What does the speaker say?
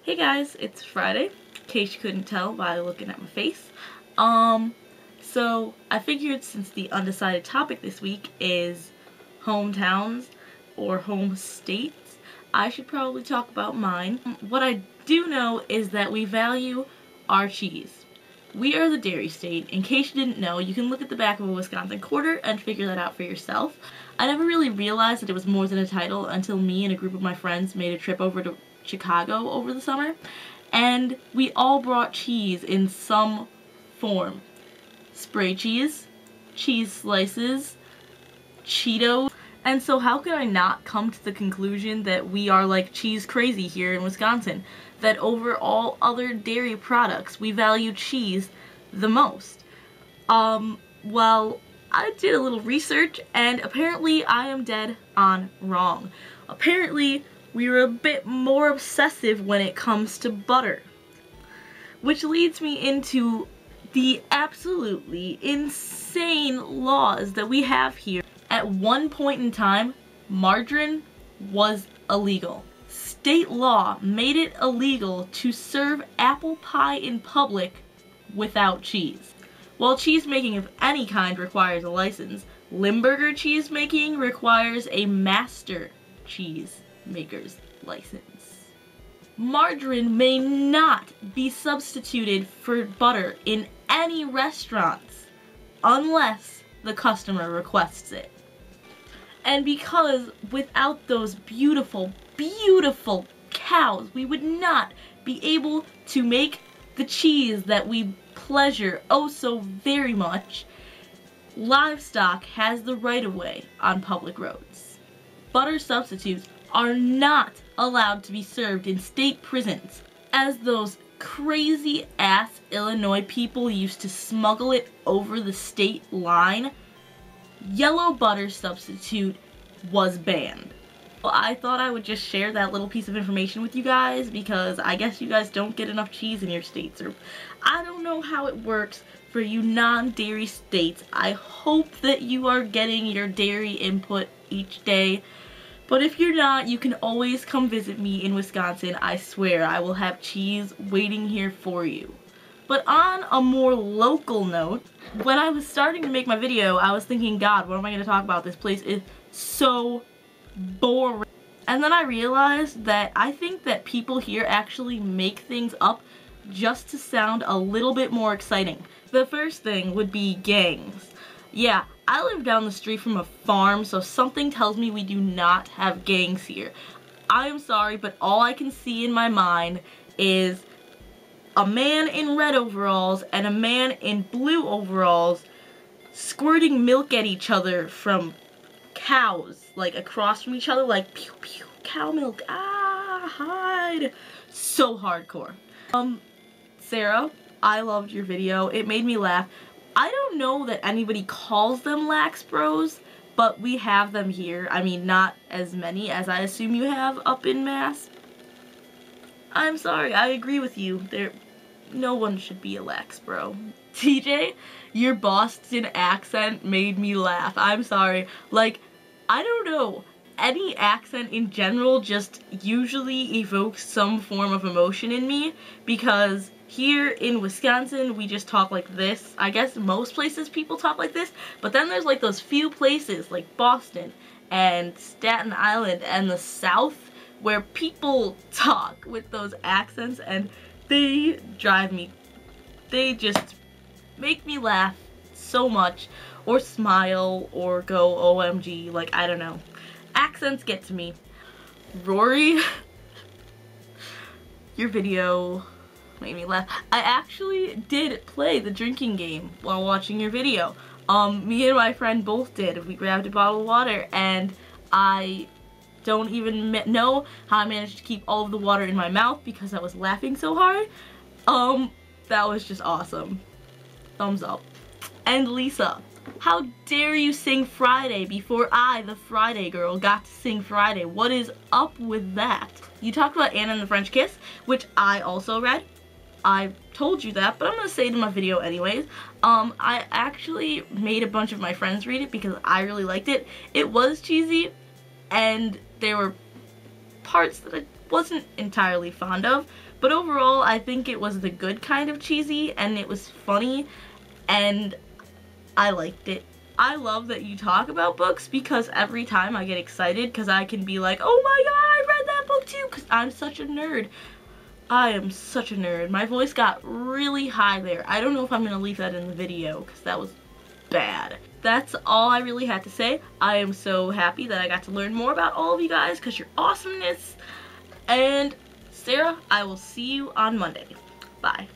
Hey guys, it's Friday, in case you couldn't tell by looking at my face. So I figured since the undecided topic this week is hometowns or home states, I should probably talk about mine. What I do know is that we value our cheese. We are the dairy state. In case you didn't know, you can look at the back of a Wisconsin quarter and figure that out for yourself. I never really realized that it was more than a title until me and a group of my friends made a trip over to Chicago over the summer, and we all brought cheese in some form. Spray cheese, cheese slices, Cheetos. And so how could I not come to the conclusion that we are like cheese crazy here in Wisconsin? That over all other dairy products, we value cheese the most. Well, I did a little research and apparently I am dead on wrong. Apparently, we were a bit more obsessive when it comes to butter. Which leads me into the absolutely insane laws that we have here. At one point in time, margarine was illegal. State law made it illegal to serve apple pie in public without cheese. While cheese making of any kind requires a license, Limburger cheese making requires a master cheese maker's license. Margarine may not be substituted for butter in any restaurants unless the customer requests it. And because without those beautiful, beautiful cows, we would not be able to make the cheese that we pleasure oh so very much, livestock has the right of way on public roads. Butter substitutes are not allowed to be served in state prisons, as those crazy ass Illinois people used to smuggle it over the state line. Yellow butter substitute was banned. Well, I thought I would just share that little piece of information with you guys because I guess you guys don't get enough cheese in your states, or I don't know how it works for you non-dairy states. I hope that you are getting your dairy input each day. But if you're not, you can always come visit me in Wisconsin. I swear I will have cheese waiting here for you. But on a more local note, when I was starting to make my video, I was thinking, God, what am I going to talk about? This place is so boring. And then I realized that I think that people here actually make things up just to sound a little bit more exciting. The first thing would be gangs. Yeah, I live down the street from a farm, so something tells me we do not have gangs here. I am sorry, but all I can see in my mind is a man in red overalls and a man in blue overalls squirting milk at each other from cows, like across from each other, like pew pew, cow milk, ah, hide. So hardcore. Sarah, I loved your video. It made me laugh. I don't know that anybody calls them lax bros, but we have them here. I mean, not as many as I assume you have up in Mass. I'm sorry, I agree with you. No one should be a lax bro. TJ, your Boston accent made me laugh. I'm sorry. Like, I don't know. Any accent in general just usually evokes some form of emotion in me, because here in Wisconsin, we just talk like this. I guess most places people talk like this, but then there's like those few places like Boston and Staten Island and the South where people talk with those accents and they drive me, they just make me laugh so much, or smile, or go OMG, like I don't know. Accents get to me. Rory, your video made me laugh. I actually did play the drinking game while watching your video. Me and my friend both did. We grabbed a bottle of water and I don't even know how I managed to keep all of the water in my mouth because I was laughing so hard. That was just awesome. Thumbs up. And Lisa, how dare you sing Friday before I, the Friday girl, got to sing Friday? What is up with that? You talked about Anna and the French Kiss, which I also read. I told you that, but I'm gonna say it in my video anyways. I actually made a bunch of my friends read it because I really liked it. It was cheesy, and there were parts that I wasn't entirely fond of, but overall I think it was the good kind of cheesy, and it was funny, and I liked it. I love that you talk about books because every time I get excited because I can be like, oh my god, I read that book too, because I'm such a nerd. I am such a nerd. My voice got really high there. I don't know if I'm going to leave that in the video because that was bad. That's all I really had to say. I am so happy that I got to learn more about all of you guys because your awesomeness. And Sarah, I will see you on Monday. Bye.